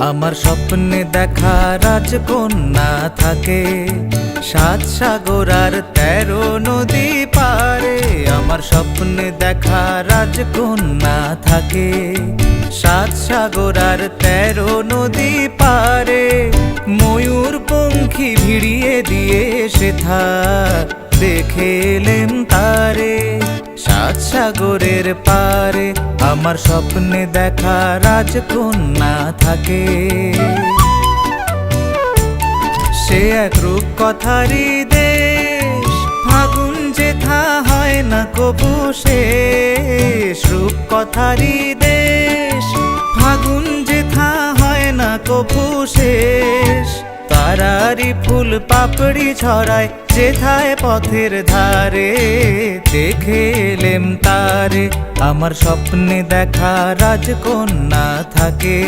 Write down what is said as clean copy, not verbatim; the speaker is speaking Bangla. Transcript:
আমার স্বপ্নে দেখা রাজকন্যা থাকে 7 সাগর আর 13 নদী পারে। আমার স্বপ্নে দেখা রাজকন্যা থাকে 7 সাগর আর 13 নদী পারে। ময়ূর পঙ্খী ভিড়িয়ে দিয়ে সেথা দেখে এলেম তারে 7 সাগরের পারে। আমার স্বপ্নে দেখা রাজকন্যা থাকে। সে এক রূপ কথারি দেশ, ফাগুন যেথা হয় না কবু শেষ। রূপ কথারি দেশ, ফাগুন যেথা হয় না কবু শেষ। তারারি ফুল পাপড়ি ছড়ায় যেথায় পথের ধারে, দেখে এলেম তারে। আমার স্বপ্নে দেখা রাজকন্যা থাকে।